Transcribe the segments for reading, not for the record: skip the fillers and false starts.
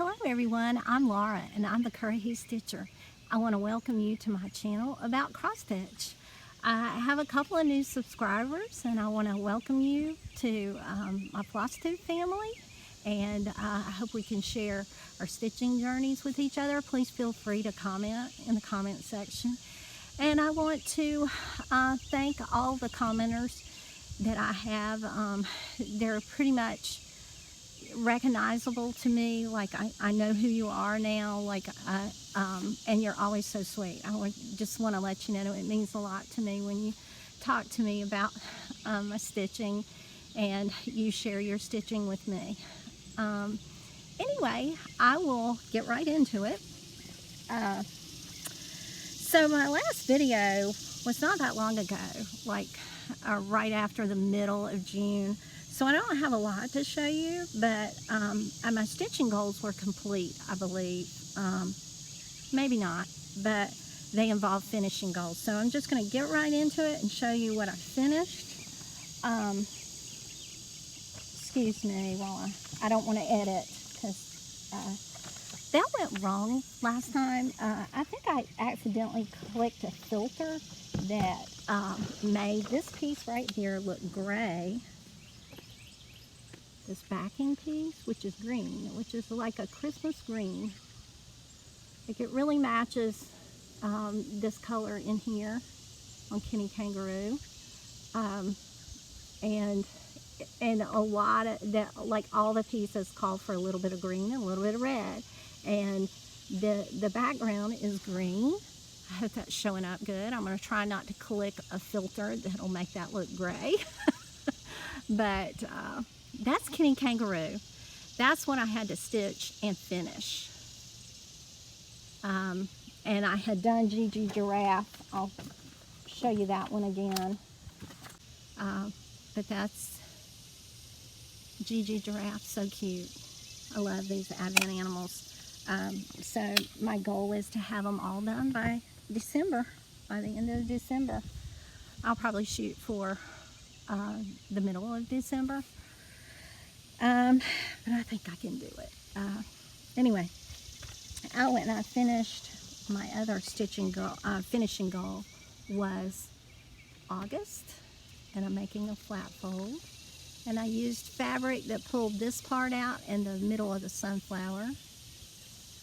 Hello everyone, I'm Laura and I'm the Curry Stitcher. I want to welcome you to my channel about cross stitch. I have a couple of new subscribers and I want to welcome you to my Flosstube family, and I hope we can share our stitching journeys with each other. Please feel free to comment in the comment section. And I want to thank all the commenters that I have. They're pretty much recognizable to me. Like I know who you are now, like and you're always so sweet. Just want to let you know it means a lot to me when you talk to me about my stitching and you share your stitching with me. Anyway, I will get right into it. So my last video was not that long ago, like right after the middle of June. So I don't have a lot to show you, but my stitching goals were complete, I believe. Maybe not, but they involve finishing goals. So I'm just going to get right into it and show you what I finished. Excuse me while I don't want to edit, because that went wrong last time. I think I accidentally clicked a filter that made this piece right here look gray. This backing piece, which is green, which is like a Christmas green. Like it really matches this color in here on Kangaroo. And a lot of that, like all the pieces call for a little bit of green and a little bit of red. And the background is green. I hope that's showing up good. I'm going to try not to click a filter that'll make that look gray. But that's Kangaroo. That's what I had to stitch and finish. And I had done Gigi Giraffe. I'll show you that one again. But that's Gigi Giraffe, so cute. I love these Advent animals. So my goal is to have them all done by December, by the end of December. I'll probably shoot for the middle of December. But I think I can do it. Anyway, I went and I finished my other stitching goal. Finishing goal was August, and I'm making a flat fold. And I used fabric that pulled this part out in the middle of the sunflower.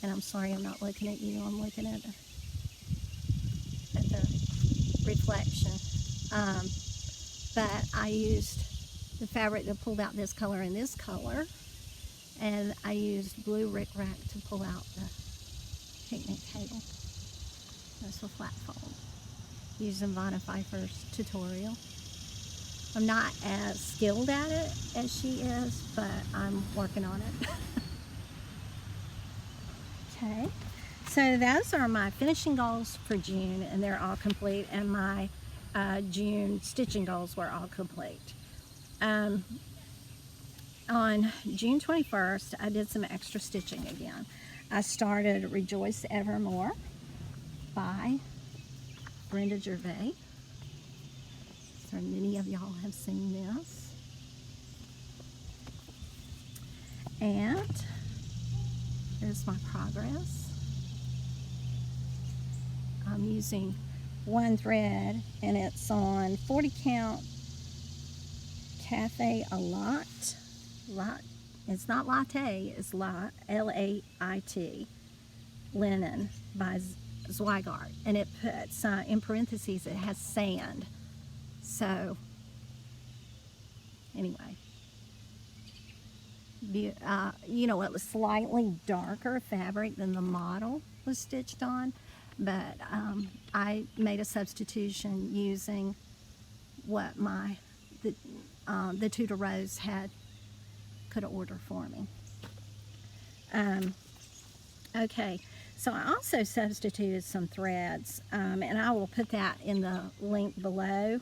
And I'm sorry, I'm not looking at you. I'm looking at the reflection. But I used the fabric that pulled out this color and this color, and I used blue rickrack to pull out the picnic table. That's a flat fold using Vanna Pfeiffer's tutorial. I'm not as skilled at it as she is, but I'm working on it. Okay, so those are my finishing goals for June, and they're all complete, and my June stitching goals were all complete. On June 21st, I did some extra stitching again. I started Rejoice Evermore by Brenda Gervais. So many of y'all have seen this. And here's my progress. I'm using one thread, and it's on 40 count Cafe a lot. It's not latte, it's L-A-I-T, linen by Zweigart, and it puts in parentheses it has sand. So anyway, you know, it was slightly darker fabric than the model was stitched on, but I made a substitution using what the Tudor Rose could order for me. Okay, so I also substituted some threads, and I will put that in the link below.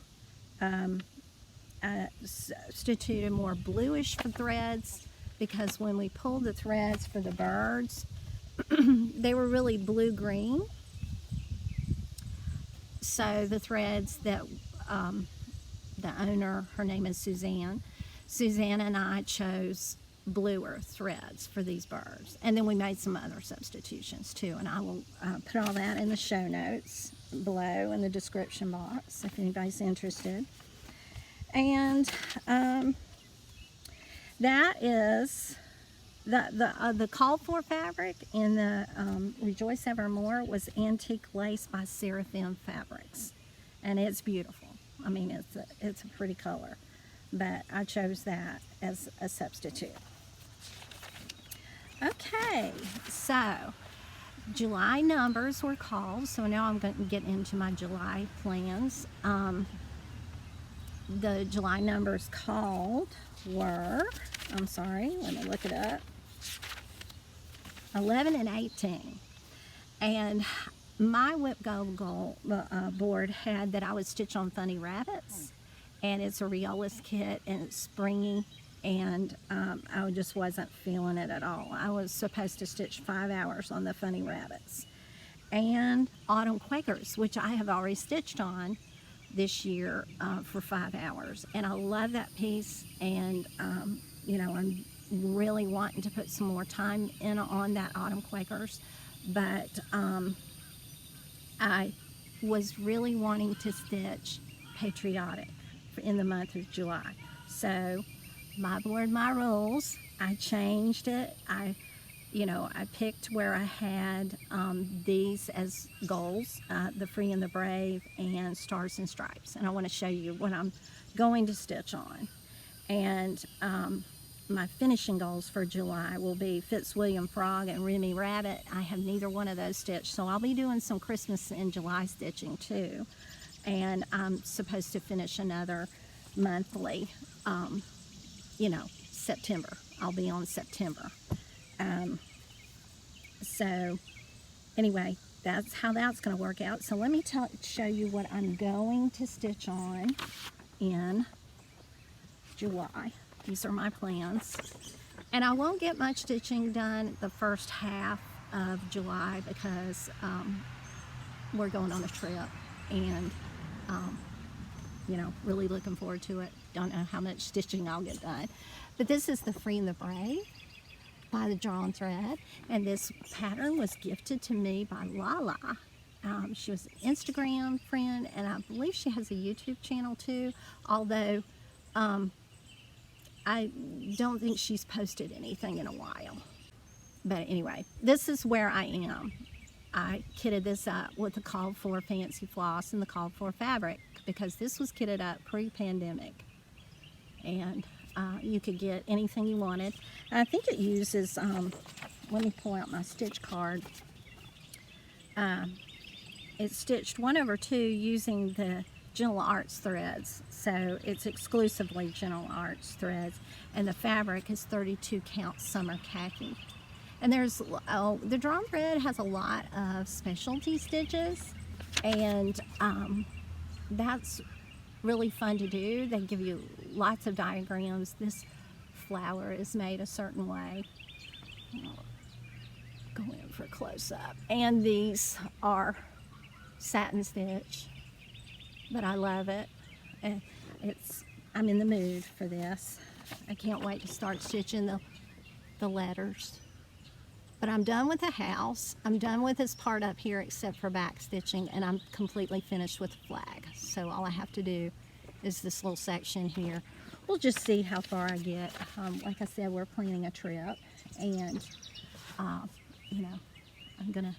I substituted more bluish for threads, because when we pulled the threads for the birds, they were really blue-green. So the threads that the owner, her name is Suzanne and I chose bluer threads for these birds. And then we made some other substitutions too, and I will put all that in the show notes below in the description box if anybody's interested. And that is the called for fabric in the Rejoice Evermore was Antique Lace by Seraphim Fabrics, and it's beautiful. I mean, it's a pretty color, but I chose that as a substitute. Okay, so July numbers were called, so now I'm going to get into my July plans. The July numbers called were, I'm sorry, let me look it up, 11 and 18. And my whip goal board had that I would stitch on funny rabbits, and it's a Riolis kit, and it's springy, and I just wasn't feeling it at all. I was supposed to stitch 5 hours on the funny rabbits. And autumn Quakers, which I have already stitched on this year for 5 hours, and I love that piece, and you know, I'm really wanting to put some more time in on that autumn Quakers, but I was really wanting to stitch patriotic in the month of July. So my board, my rules, I changed it. I picked where I had these as goals, the Free and the Brave and Stars and Stripes. And I want to show you what I'm going to stitch on. And my finishing goals for July will be Fitzwilliam Frog and Remy Rabbit. I have neither one of those stitched, so I'll be doing some Christmas in July stitching too. And I'm supposed to finish another monthly, September. I'll be on September. So anyway, that's how that's going to work out. So let me show you what I'm going to stitch on in July. These are my plans. And I won't get much stitching done the first half of July because we're going on a trip, and really looking forward to it. Don't know how much stitching I'll get done. But this is the Free and the Brave by the Drawn Thread, and this pattern was gifted to me by Lala. She was an Instagram friend, and I believe she has a YouTube channel too, although I don't think she's posted anything in a while. But anyway, this is where I am. I kitted this up with the called for fancy floss and the called for fabric because this was kitted up pre-pandemic, and you could get anything you wanted. And I think it uses, let me pull out my stitch card. It's stitched 1/2 using the Gentle Arts threads, so it's exclusively Gentle Arts threads, and the fabric is 32 count summer khaki. And there's the Drawn Thread has a lot of specialty stitches, and that's really fun to do. They give you lots of diagrams. This flower is made a certain way. I'll go in for a close-up. And these are satin stitch, but I love it. I'm in the mood for this. I can't wait to start stitching the letters. But I'm done with the house. I'm done with this part up here except for back stitching, and I'm completely finished with the flag. So all I have to do is this little section here. We'll just see how far I get. Like I said, we're planning a trip, and I'm gonna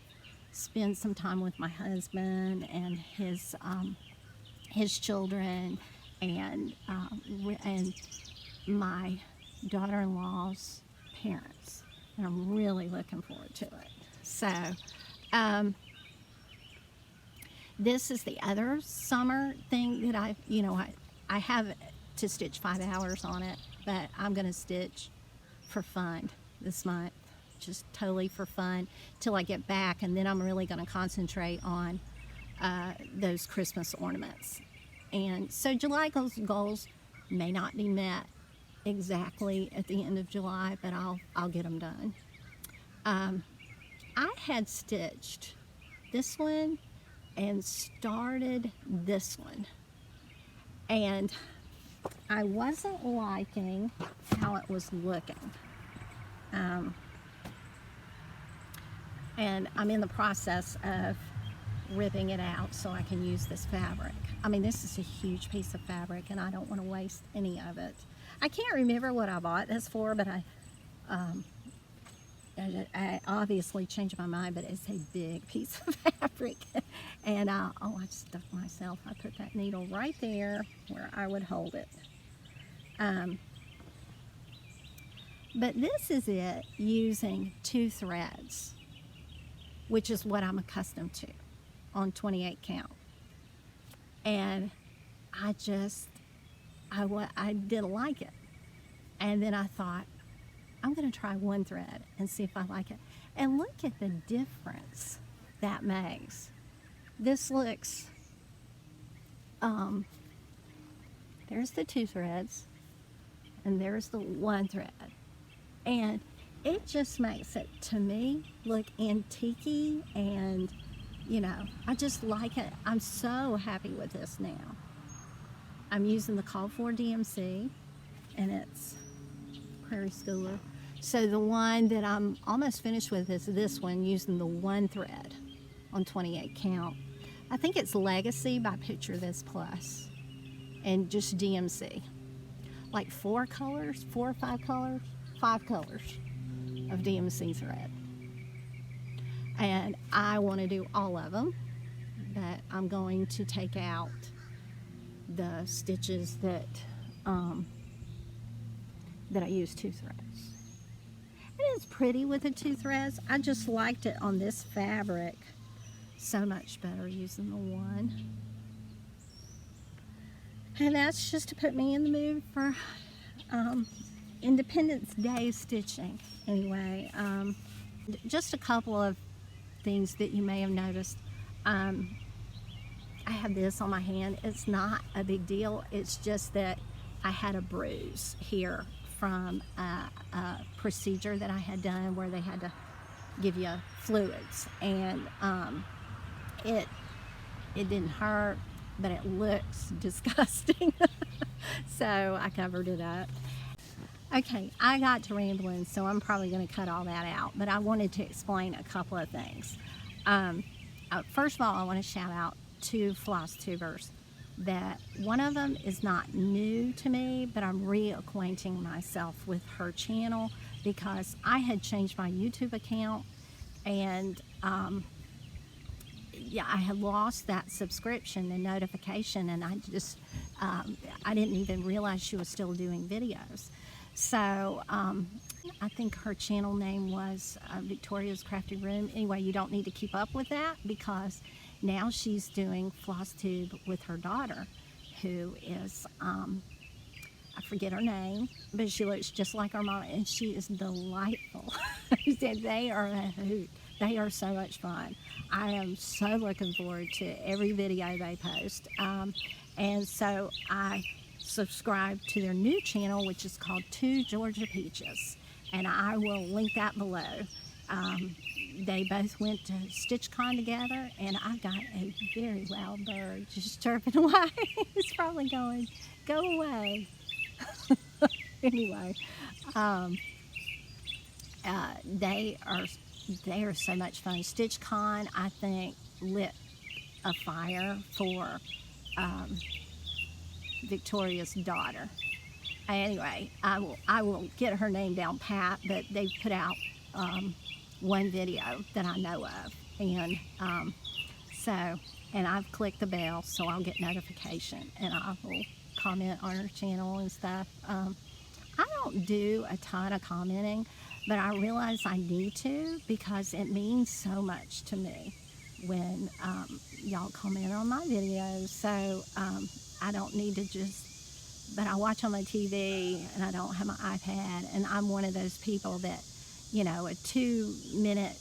spend some time with my husband and his children, and my daughter-in-law's parents. And I'm really looking forward to it. So, this is the other summer thing that I have to stitch 5 hours on it, but I'm gonna stitch for fun this month, just totally for fun till I get back, and then I'm really gonna concentrate on those Christmas ornaments. And so July goals may not be met exactly at the end of July, but I'll get them done. I had stitched this one and started this one, and I wasn't liking how it was looking. And I'm in the process of ripping it out so I can use this fabric. I mean, this is a huge piece of fabric and I don't want to waste any of it. I can't remember what I bought this for, but I obviously changed my mind, but it's a big piece of fabric. And oh, I stuck myself. I put that needle right there where I would hold it. But this is it using 2 threads, which is what I'm accustomed to on 28 count. And I didn't like it. And then I thought, I'm going to try 1 thread and see if I like it. And look at the difference that makes. This looks, there's the 2 threads and there's the 1 thread. And it just makes it, to me, look antique-y, and, you know, I just like it. I'm so happy with this now. I'm using the Call for DMC, and it's Prairie Schooler. So the one that I'm almost finished with is this one, using the 1 thread on 28 count. I think it's Legacy by Picture This Plus, and just DMC. Like 4 colors, 4 or 5 colors, 5 colors of DMC thread. And I want to do all of them, but I'm going to take out the stitches that I use 2 threads. And it's pretty with the 2 threads. I just liked it on this fabric so much better using the 1. And that's just to put me in the mood for Independence Day stitching. Anyway, just a couple of things that you may have noticed. I have this on my hand. It's not a big deal. It's just that I had a bruise here from a procedure that I had done where they had to give you fluids, and it didn't hurt, but it looks disgusting. So I covered it up. Okay, I got to rambling, so I'm probably going to cut all that out, but I wanted to explain a couple of things. First of all, I want to shout out 2 Flosstubers. That one of them is not new to me, but I'm reacquainting myself with her channel because I had changed my YouTube account, and yeah, I had lost that subscription and notification, and I just I didn't even realize she was still doing videos. So I think her channel name was Victoria's Crafty Room. Anyway, you don't need to keep up with that because now she's doing Flosstube with her daughter, who is, I forget her name, but she looks just like her mom, and she is delightful. They are a hoot. They are so much fun. I am so looking forward to every video they post. And so I subscribe to their new channel, which is called 2 Georgia Peaches, and I will link that below. They both went to StitchCon together, and I got a very loud bird just chirping away. It's probably going, go away. Anyway, they are so much fun. StitchCon, I think, lit a fire for Victoria's daughter. Anyway, I will get her name down pat, but they put out one video that I know of, and and I've clicked the bell, so I'll get notification, and I will comment on her channel and stuff. I don't do a ton of commenting, but I realize I need to because it means so much to me when y'all comment on my videos. So I don't need to just, but I watch on my TV and I don't have my iPad, and I'm one of those people that, you know, a 2-minute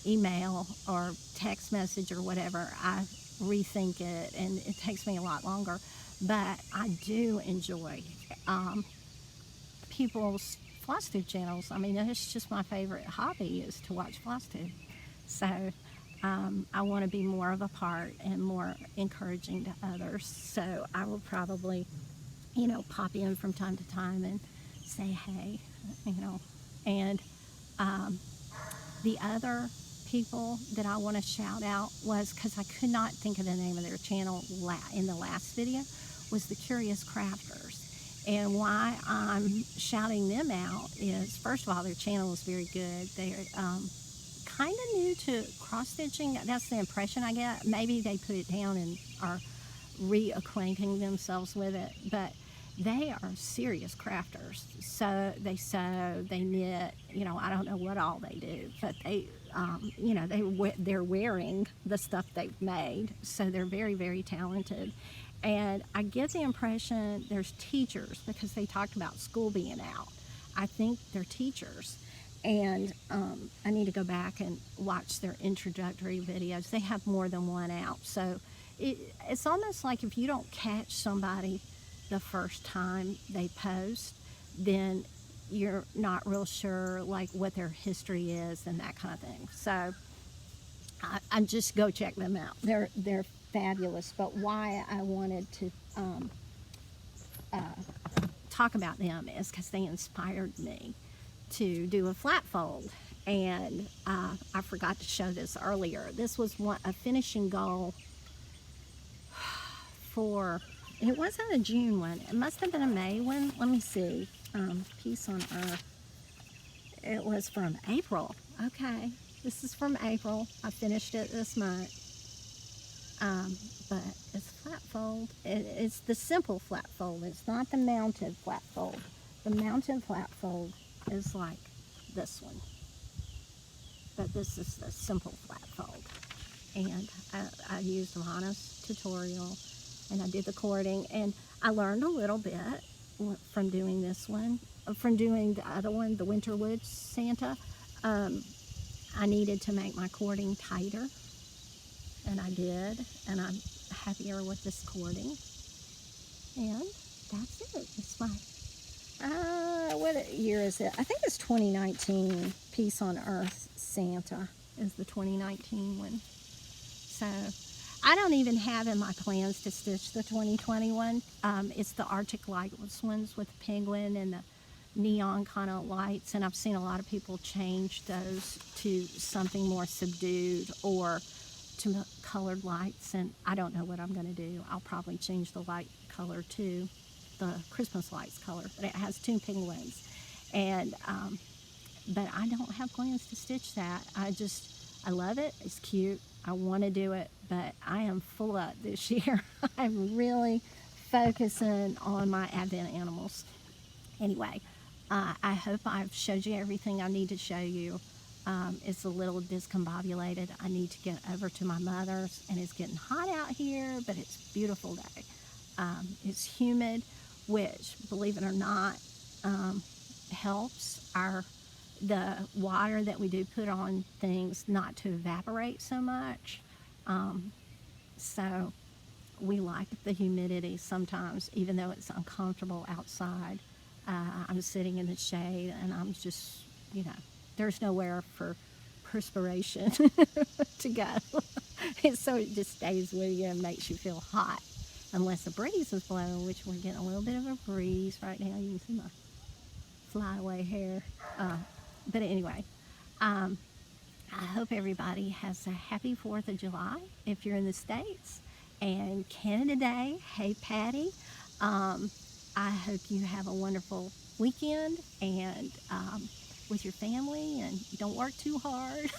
email or text message or whatever, I rethink it, and it takes me a lot longer. But I do enjoy people's Flosstube channels. I mean, it's just my favorite hobby is to watch Flosstube. So I want to be more of a part and more encouraging to others. So I will probably, you know, pop in from time to time and say hey, you know. And The other people that I want to shout out was, because I could not think of the name of their channel in the last video, was the Curious Crafters. And why I'm shouting them out is, first of all, their channel is very good. They're kind of new to cross stitching. That's the impression I get. Maybe they put it down and are reacquainting themselves with it, but they are serious crafters. So they sew, they knit, I don't know what all they do, but they, they're wearing the stuff they've made. So they're very, very talented. And I get the impression there's teachers, because they talked about school being out. I think they're teachers. And I need to go back and watch their introductory videos. They have more than one out. So it's almost like if you don't catch somebody the first time they post, then you're not real sure like what their history is and that kind of thing. So I just go check them out. They're fabulous. But why I wanted to talk about them is because they inspired me to do a flat fold. And I forgot to show this earlier. This was a finishing goal for, it wasn't a June one, it must have been a May one. Let me see. Peace on Earth. It was from April. Okay, this is from April. I finished it this month. But it's flat fold. It's the simple flat fold. It's not the mounted flat fold. The mounted flat fold is like this one. But this is the simple flat fold. And I used Lana's tutorial, and I did the cording, and I learned a little bit from doing this one. From doing the other one, the Winterwood Santa, I needed to make my cording tighter, and I did, and I'm happier with this cording. And that's it. It's my, what year is it? I think it's 2019. Peace on Earth Santa is the 2019 one. So I don't even have in my plans to stitch the 2021. It's the Arctic Lights ones with the penguin and the neon kind of lights, and I've seen a lot of people change those to something more subdued or to colored lights, and I don't know what I'm going to do. I'll probably change the light color to the Christmas lights color, but it has two penguins. And but I don't have plans to stitch that. I love it. It's cute. I want to do it, but I am full up this year. I'm really focusing on my Advent animals. Anyway, I hope I've showed you everything I need to show you. It's a little discombobulated. I need to get over to my mother's, and it's getting hot out here, but it's a beautiful day. It's humid, which, believe it or not, helps the water that we do put on things not to evaporate so much. So we like the humidity sometimes, even though it's uncomfortable outside. I'm sitting in the shade, and I'm just, there's nowhere for perspiration to go. And so it just stays with you and makes you feel hot, unless a breeze is blowing, which we're getting a little bit of a breeze right now. You can see my flyaway hair. But anyway, I hope everybody has a happy 4th of July if you're in the States. And Canada Day, hey Patty. I hope you have a wonderful weekend and with your family, and don't work too hard.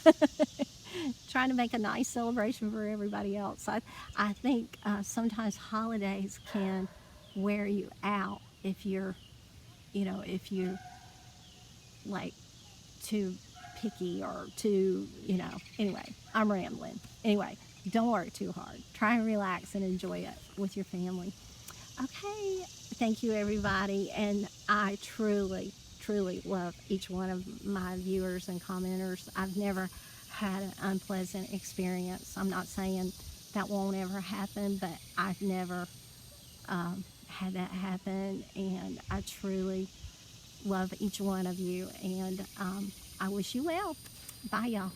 Trying to make a nice celebration for everybody else. I think sometimes holidays can wear you out if you're, like too picky or too, anyway, I'm rambling. Anyway, don't work too hard. Try and relax and enjoy it with your family. Okay, thank you everybody, and I truly, truly love each one of my viewers and commenters. I've never had an unpleasant experience. I'm not saying that won't ever happen, but I've never had that happen, and I truly love each one of you, and I wish you well. Bye, y'all.